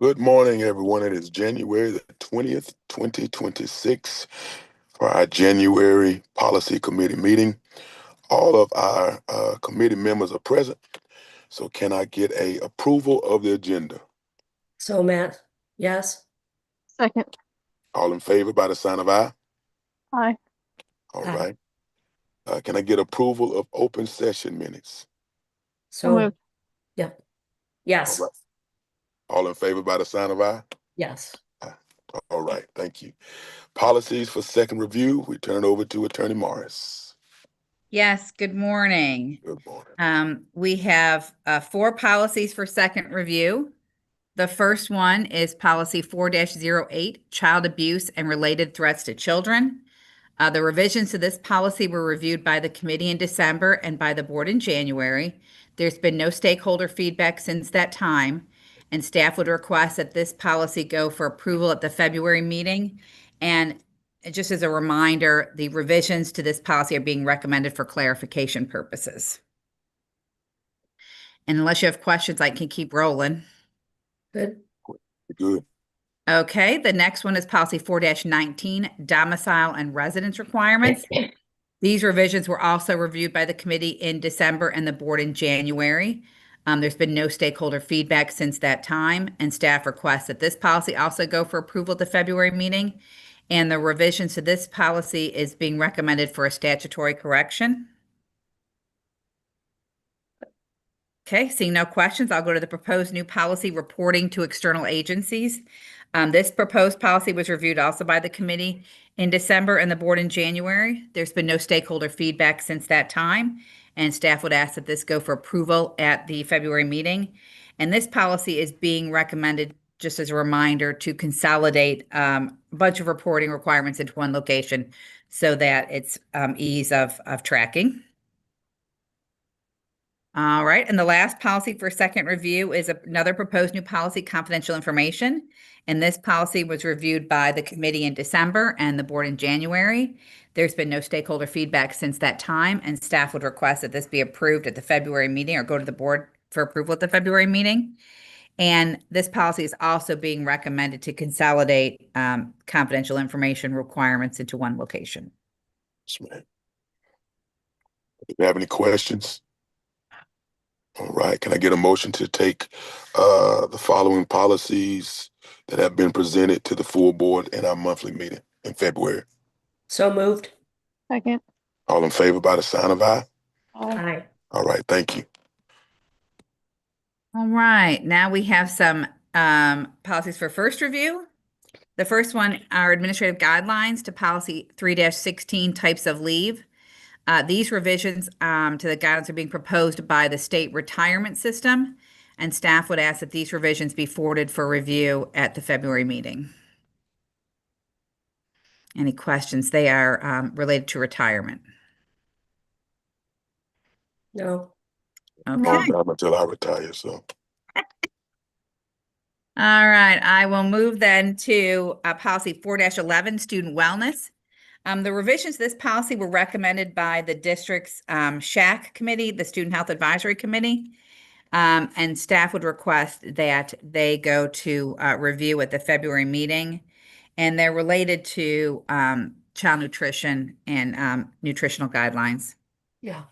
Good morning, everyone. It is January the 20th, 2026 for our January Policy Committee meeting. All of our committee members are present. So can I get a approval of the agenda? So Matt, yes. Second. All in favor by the sign of aye? Aye. All Aye. right. Can I get approval of open session minutes? So moved. Yep. All Yes, right. All in favor by the sign of aye? yes. All right. Thank you. Policies for second review. We turn it over to Attorney Morris. Yes, good morning. Good morning. We have 4 policies for second review. The first one is policy 4-08, child abuse and related threats to children. The revisions to this policy were reviewed by the committee in December and by the board in January. There's been no stakeholder feedback since that time, and staff would request that this policy go for approval at the February meeting. And just as a reminder, the revisions to this policy are being recommended for clarification purposes. And unless you have questions, I can keep rolling. Good. Good. Okay, the next one is policy 4-19, domicile and residence requirements. These revisions were also reviewed by the committee in December and the board in January. There's been no stakeholder feedback since that time, and staff requests that this policy also go for approval at the February meeting. And the revisions to this policy is being recommended for a statutory correction. Okay, seeing no questions, I'll go to the proposed new policy reporting to external agencies. This proposed policy was reviewed also by the committee in December and the board in January. There's been no stakeholder feedback since that time, and staff would ask that this go for approval at the February meeting. And this policy is being recommended, just as a reminder, to consolidate a bunch of reporting requirements into one location so that it's ease of tracking. All right, and the last policy for second review is another proposed new policy, confidential information. And this policy was reviewed by the committee in December and the board in January. There's been no stakeholder feedback since that time, and staff would request that this be approved at the February meeting or go to the board for approval at the February meeting. And this policy is also being recommended to consolidate confidential information requirements into one location. Yes, ma'am. Do you have any questions? All right. Can I get a motion to take the following policies that have been presented to the full board in our monthly meeting in February? So moved. Second. All in favor by the sign of aye? Aye. Aye. All right. Thank you. All right, now we have some policies for first review. The first one are administrative guidelines to policy 3-16, types of leave. These revisions to the guidelines are being proposed by the state retirement system, and staff would ask that these revisions be forwarded for review at the February meeting. Any questions? They are related to retirement. No. Okay. Not until I retire, so. All right, I will move then to policy 4-11, student wellness. The revisions to this policy were recommended by the district's SHAC committee, the Student Health Advisory Committee, and staff would request that they go to review at the February meeting, and they're related to child nutrition and nutritional guidelines. Yeah.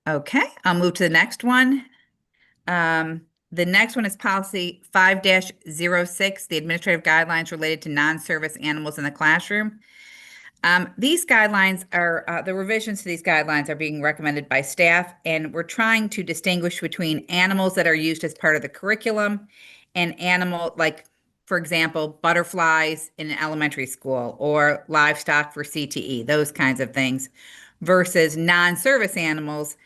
Okay, I'll move to the next one. The next one is policy 5-06, the administrative guidelines related to non-service animals in the classroom. These guidelines are, the revisions to these guidelines are being recommended by staff, and we're trying to distinguish between animals that are used as part of the curriculum and like, for example, butterflies in an elementary school or livestock for CTE, those kinds of things, versus non-service animals,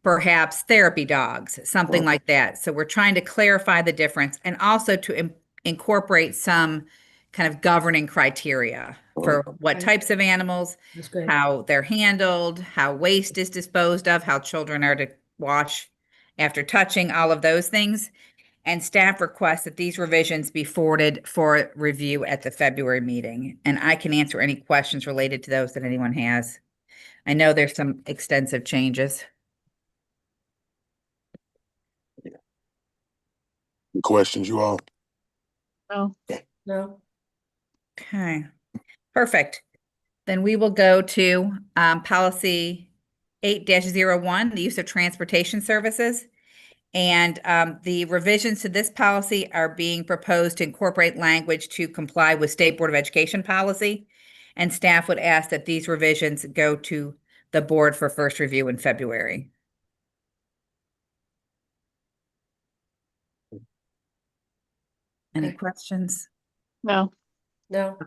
perhaps therapy dogs, something like that. So we're trying to clarify the difference and also to incorporate some kind of governing criteria for what types of animals, That's great. how they're handled, how waste is disposed of, how children are to wash after touching, all of those things. And staff requests that these revisions be forwarded for review at the February meeting. And I can answer any questions related to those that anyone has. I know there's some extensive changes. Any questions, you all? No. No. Okay, perfect. Then we will go to policy 8-01, the use of transportation services. And the revisions to this policy are being proposed to incorporate language to comply with State Board of Education policy. And staff would ask that these revisions go to the board for first review in February. Any Okay. questions? No. No.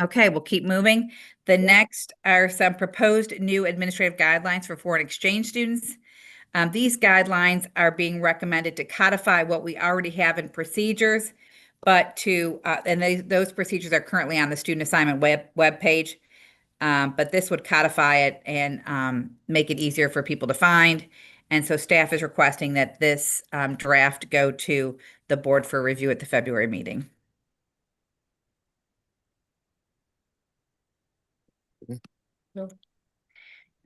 Okay, we'll keep moving. The next are some proposed new administrative guidelines for foreign exchange students. These guidelines are being recommended to codify what we already have in procedures, but those procedures are currently on the student assignment web page. But this would codify it and make it easier for people to find. And so staff is requesting that this draft go to the board for review at the February meeting. No.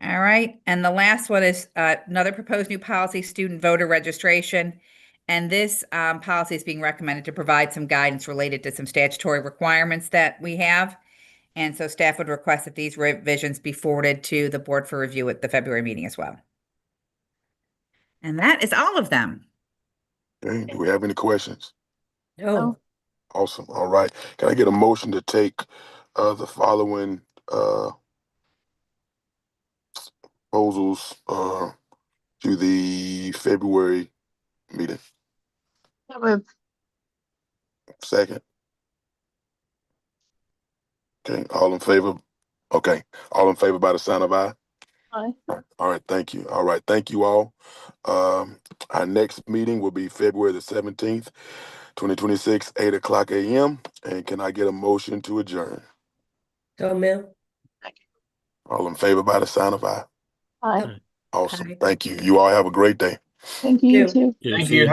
All right, and the last one is another proposed new policy, student voter registration. And this policy is being recommended to provide some guidance related to some statutory requirements that we have. And so staff would request that these revisions be forwarded to the board for review at the February meeting as well. And that is all of them. Okay, do we have any questions? No. Awesome. All right. Can I get a motion to take the following proposals to the February meeting? So moved. Second. Okay, all in favor? Okay, all in favor by the sign of aye? Aye. All right, thank you. All right, thank you all. Our next meeting will be February the 17th, 2026, 8:00 a.m. And can I get a motion to adjourn? So moved. All in favor by the sign of aye? Aye. Awesome. Aye. Thank you. You all have a great day. Thank you, you Two. too. Thank you.